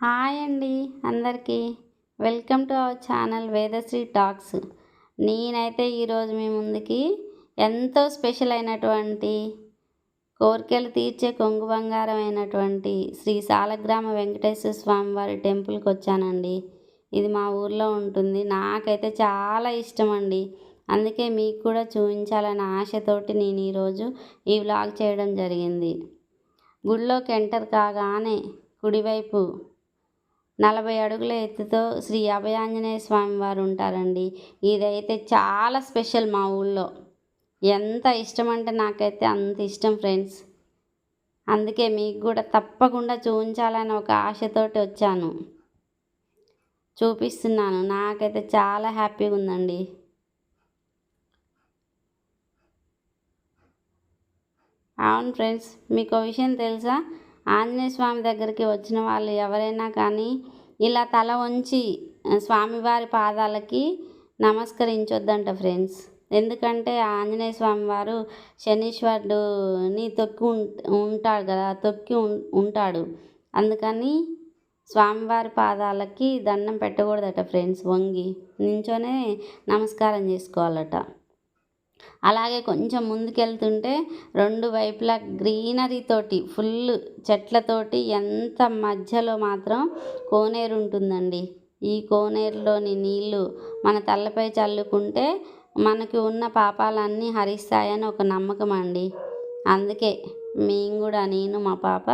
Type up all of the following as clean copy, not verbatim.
Hi అండి అందరికీ welcome to our channel Vedasri talks. నేనైతే ఈరోజు మీ ముందుకి ఎంతో స్పెషల్ అయినటువంటి కోరికలు తీర్చే కొంగు బంగారం అయినటువంటి శ్రీ సాలగ్రామ వెంకటేశ్వర స్వామి వారి టెంపుల్కి వచ్చానండి. ఇది మా ఊర్లో ఉంటుంది. నాకైతే చాలా ఇష్టం అండి. అందుకే మీకు కూడా చూపించాలన్న ఆశతోటి నేను ఈరోజు ఈ వ్లాగ్ చేయడం జరిగింది. గుడిలోకి ఎంటర్ కాగానే కుడివైపు 40 అడుగుల ఎత్తుతో శ్రీ అభయాంజనేయ స్వామి వారు ఉంటారండి. ఇదైతే చాలా స్పెషల్ మా ఊళ్ళో. ఎంత ఇష్టం అంటే నాకైతే అంత ఇష్టం ఫ్రెండ్స్. అందుకే మీకు కూడా తప్పకుండా చూపించాలని ఒక ఆశతోటి వచ్చాను. చూపిస్తున్నాను. నాకైతే చాలా హ్యాపీగా ఉందండి. అవును ఫ్రెండ్స్, మీకు ఒక విషయం తెలుసా? ఆంజనేయ స్వామి దగ్గరికి వచ్చిన వాళ్ళు ఎవరైనా కానీ ఇలా తల వంచి స్వామివారి పాదాలకి నమస్కరించొద్దంట ఫ్రెండ్స్. ఎందుకంటే ఆంజనేయ స్వామి వారు శనీశ్వరుడుని ఉంటాడు కదా, ఉంటాడు. అందుకని స్వామివారి పాదాలకి దండం పెట్టకూడదట ఫ్రెండ్స్. వంగి నించోనే నమస్కారం చేసుకోవాలట. అలాగే కొంచెం ముందుకెళ్తుంటే రెండు వైపులా గ్రీనరీ తోటి ఫుల్ చెట్లతోటి ఎంత మధ్యలో మాత్రం కోనేరు ఉంటుందండి. ఈ కోనేరులోని నీళ్ళు మన తలపై చల్లుకుంటే మనకి ఉన్న పాపాలన్నీ హరిస్తాయని ఒక నమ్మకం అండి. అందుకే మేము కూడా నేను మా పాప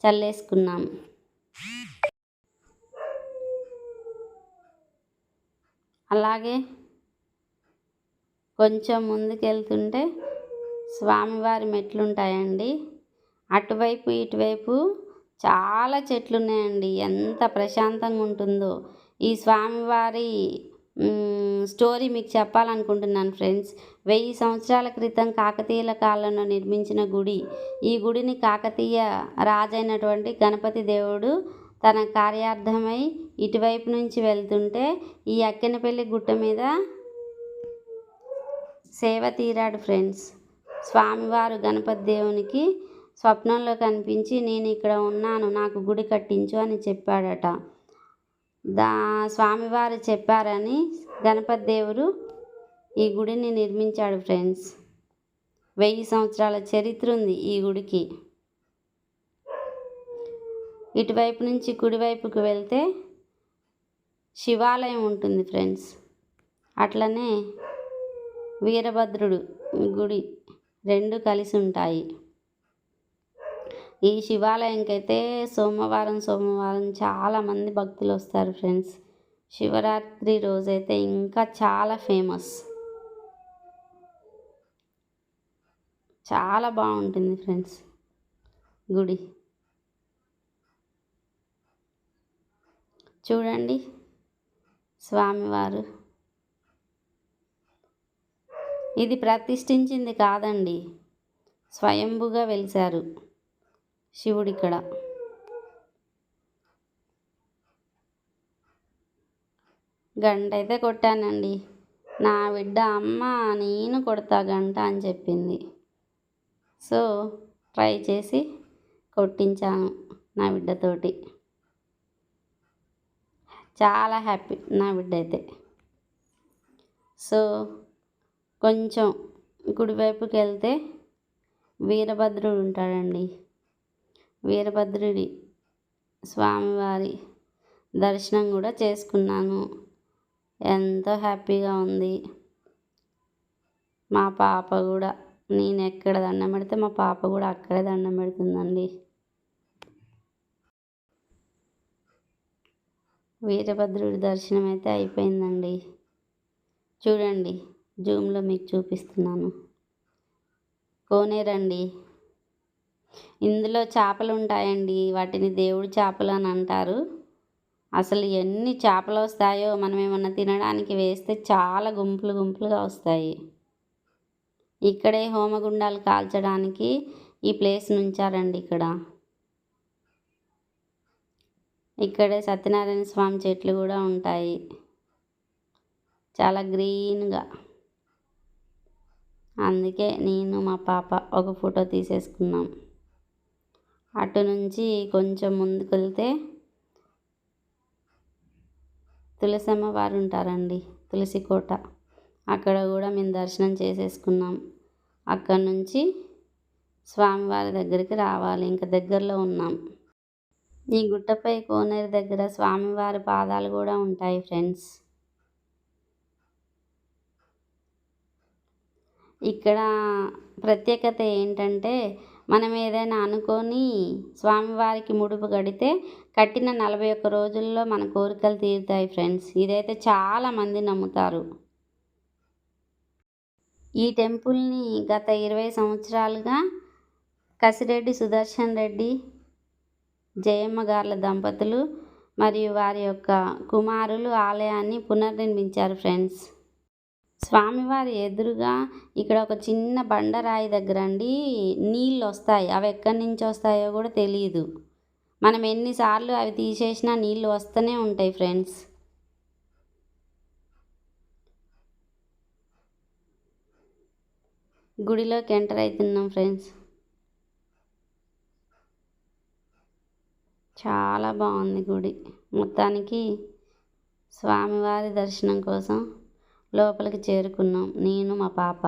చల్లేసుకున్నాం. అలాగే కొంచెం ముందుకెళ్తుంటే స్వామివారి మెట్లు ఉంటాయండి. అటువైపు ఇటువైపు చాలా చెట్లు ఉన్నాయండి. ఎంత ప్రశాంతంగా ఉంటుందో. ఈ స్వామివారి స్టోరీ మీకు చెప్పాలనుకుంటున్నాను ఫ్రెండ్స్. 1000 సంవత్సరాల క్రితం కాకతీయుల కాలంలో నిర్మించిన గుడి. ఈ గుడిని కాకతీయ రాజైనటువంటి గణపతి దేవుడు తన కార్యార్థమై ఇటువైపు నుంచి వెళ్తుంటే ఈ అక్కెనపల్లి గుట్ట మీద సేవ తీరాడు ఫ్రెండ్స్. స్వామివారు గణపతి దేవునికి స్వప్నంలో కనిపించి నేను ఇక్కడ ఉన్నాను, నాకు గుడి కట్టించు అని చెప్పాడట. స్వామివారు చెప్పారని గణపతి దేవుడు ఈ గుడిని నిర్మించాడు ఫ్రెండ్స్. 1000 సంవత్సరాల చరిత్ర ఉంది ఈ గుడికి. ఇటువైపు నుంచి కుడివైపుకి వెళ్తే శివాలయం ఉంటుంది ఫ్రెండ్స్. అట్లనే వీరభద్రుడు గుడి రెండు కలిసి ఉంటాయి. ఈ శివాలయంకైతే సోమవారం చాలామంది భక్తులు వస్తారు ఫ్రెండ్స్. శివరాత్రి రోజైతే ఇంకా చాలా ఫేమస్. చాలా బాగుంటుంది ఫ్రెండ్స్ గుడి. చూడండి స్వామివారు. ఇది ప్రతిష్ఠించింది కాదండి, స్వయంభుగా వెలిశారు శివుడు ఇక్కడ. గంట అయితే కొట్టానండి. నా బిడ్డ అమ్మ నేను కొడతా గంట అని చెప్పింది. సో ట్రై చేసి కొట్టించాను నా బిడ్డతోటి. చాలా హ్యాపీ నా బిడ్డ అయితే. సో కొంచెం కుడివైపుకి వెళ్తే వీరభద్రుడు ఉంటాడండి. వీరభద్రుడి స్వామివారి దర్శనం కూడా చేసుకున్నాను. ఎంతో హ్యాపీగా ఉంది. మా పాప కూడా నేను ఎక్కడ దండం పెడితే మా పాప కూడా అక్కడే దండం పెడుతుందండి. వీరభద్రుడి దర్శనం అయితే అయిపోయిందండి. చూడండి జూమ్లో మీకు చూపిస్తున్నాను. కోనేరండి. ఇందులో చేపలు ఉంటాయండి. వాటిని దేవుడి చేపలు అని అంటారు. అసలు ఎన్ని చేపలు వస్తాయో మనం ఏమన్నా తినడానికి వేస్తే చాలా గుంపులుగా వస్తాయి. ఇక్కడే హోమగుండాలు కాల్చడానికి ఈ ప్లేస్ నుంచారండి. ఇక్కడే సత్యనారాయణ స్వామి చెట్లు కూడా ఉంటాయి, చాలా గ్రీన్గా. అందుకే నేను మా పాప ఒక ఫోటో తీసేసుకున్నాం. అటు నుంచి కొంచెం ముందుకు వెళ్తే తులసమ్మ వారు ఉంటారండి, తులసి కోట. అక్కడ కూడా మేము దర్శనం చేసేసుకున్నాం. అక్కడ నుంచి స్వామివారి దగ్గరికి రావాలి, ఇంకా దగ్గరలో ఉన్నాం. ఈ గుట్టపై కోనేరు దగ్గర స్వామివారి పాదాలు కూడా ఉంటాయి ఫ్రెండ్స్. ఇక్కడ ప్రత్యేకత ఏంటంటే, మనం ఏదైనా అనుకొని స్వామివారికి ముడుపు కడితే కట్టిన 41 రోజుల్లో మన కోరికలు తీరుతాయి ఫ్రెండ్స్. ఇదైతే చాలామంది నమ్ముతారు. ఈ టెంపుల్ని గత 20 సంవత్సరాలుగా కసిరెడ్డి సుదర్శన్ రెడ్డి, జయమ్మ గార్ల దంపతులు మరియు వారి యొక్క కుమారులు ఆలయాన్ని పునర్నిర్మించారు ఫ్రెండ్స్. స్వామివారి ఎదురుగా ఇక్కడ ఒక చిన్న బండరాయి దగ్గర అండి నీళ్ళు వస్తాయి. అవి ఎక్కడి నుంచి వస్తాయో కూడా తెలియదు. మనం ఎన్నిసార్లు అవి తీసేసినా నీళ్ళు వస్తూనే ఉంటాయి ఫ్రెండ్స్. గుడిలోకి ఎంటర్ అవుతున్నాం ఫ్రెండ్స్. చాలా బాగుంది గుడి. మొత్తానికి స్వామివారి దర్శనం కోసం లోపలికి చేరుకున్నాం, నేను మా పాప.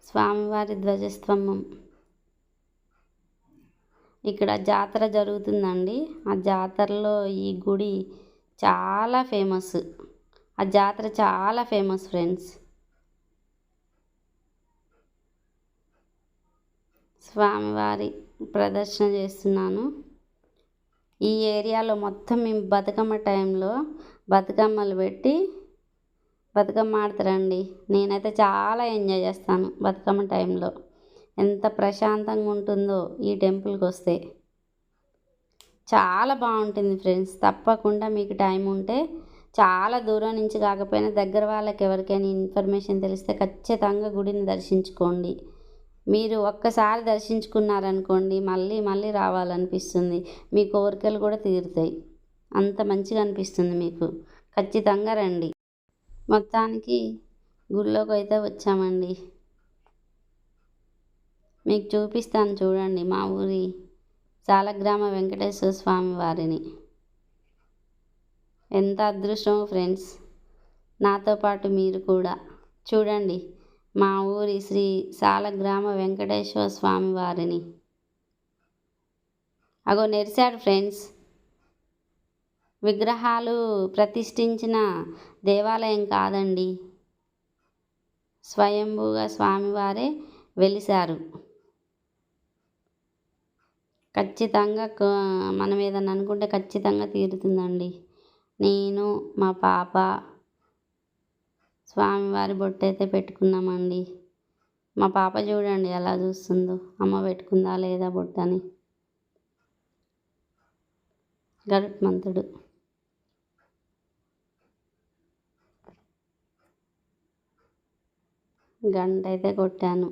స్వామివారి ధ్వజస్తంభం. ఇక్కడ జాతర జరుగుతుందండి. ఆ జాతరలో ఈ గుడి చాలా ఫేమస్. ఆ జాతర చాలా ఫేమస్ ఫ్రెండ్స్. స్వామివారి ప్రదర్శన చేస్తున్నాను. ఈ ఏరియాలో మొత్తం మేము బతుకమ్మ టైంలో బతుకమ్మలు పెట్టి బతుకమ్మ ఆడతారండి. నేనైతే చాలా ఎంజాయ్ చేస్తాను బతుకమ్మ టైంలో. ఎంత ప్రశాంతంగా ఉంటుందో ఈ టెంపుల్కి వస్తే. చాలా బాగుంటుంది ఫ్రెండ్స్. తప్పకుండా మీకు టైం ఉంటే, చాలా దూరం నుంచి కాకపోయినా దగ్గర వాళ్ళకి ఎవరికైనా ఇన్ఫర్మేషన్ తెలిస్తే ఖచ్చితంగా గుడిని దర్శించుకోండి. మీరు ఒక్కసారి దర్శించుకున్నారనుకోండి మళ్ళీ మళ్ళీ రావాలనిపిస్తుంది. మీ కోరికలు కూడా తీరుతాయి. అంత మంచిగా అనిపిస్తుంది మీకు. ఖచ్చితంగా రండి. మొత్తానికి గుడిలోకి అయితే వచ్చామండి. మీకు చూపిస్తాను చూడండి మా ఊరి సాలగ్రామ వెంకటేశ్వర స్వామి వారిని. ఎంత అదృష్టమో ఫ్రెండ్స్. నాతో పాటు మీరు కూడా చూడండి మా ఊరి శ్రీ సాలగ్రామ వెంకటేశ్వర స్వామి వారిని. అగో నెరిశాడు ఫ్రెండ్స్. విగ్రహాలు ప్రతిష్ఠించిన దేవాలయం కాదండి, స్వయంభూగా స్వామివారే వెలిశారు. ఖచ్చితంగా మనం ఏదన్నా అనుకుంటే ఖచ్చితంగా తీరుతుందండి. నేను మా పాప స్వామివారి బొట్టు అయితే పెట్టుకున్నామండి. మా పాప చూడండి ఎలా చూస్తుందో, అమ్మ పెట్టుకుందా లేదా బొట్టని. గరుత్మంతుడు. గంట అయితే కొట్టాను.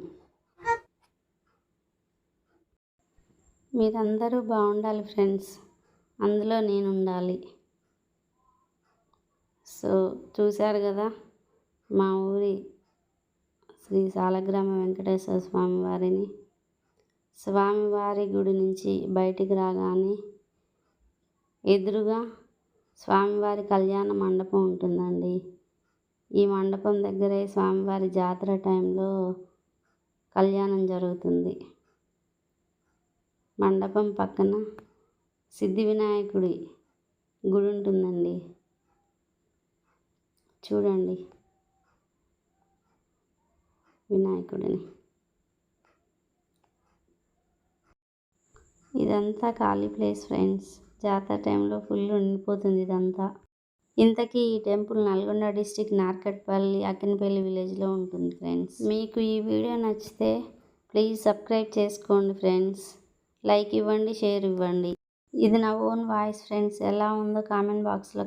మీరందరూ బాగుండాలి ఫ్రెండ్స్, అందులో నేను ఉండాలి. సో చూశారు కదా మా ఊరి శ్రీ సాలగ్రామ వెంకటేశ్వర స్వామి వారిని. స్వామివారి గుడి నుంచి బయటికి రాగానే ఎదురుగా స్వామివారి కళ్యాణ మండపం ఉంటుందండి. ఈ మండపం దగ్గరే స్వామివారి జాతర టైంలో కళ్యాణం జరుగుతుంది. మండపం పక్కన సిద్ధి వినాయకుడి గుడి ఉంటుందండి. చూడండి వినాయకుడిని. ఇదంతా ఖాళీ ప్లేస్ ఫ్రెండ్స్. జాతర టైంలో ఫుల్ ఉండిపోతుంది ఇదంతా. ఇంతకీ ఈ టెంపుల్ నల్గొండ డిస్టిక్ నార్కట్పల్లి అక్కినపల్లి విలేజ్లో ఉంటుంది ఫ్రెండ్స్. మీకు ఈ వీడియో నచ్చితే ప్లీజ్ సబ్స్క్రైబ్ చేసుకోండి ఫ్రెండ్స్. లైక్ ఇవ్వండి, షేర్ ఇవ్వండి. ఇది నా ఓన్ వాయిస్ ఫ్రెండ్స్. ఎలా ఉందో కామెంట్ బాక్స్లో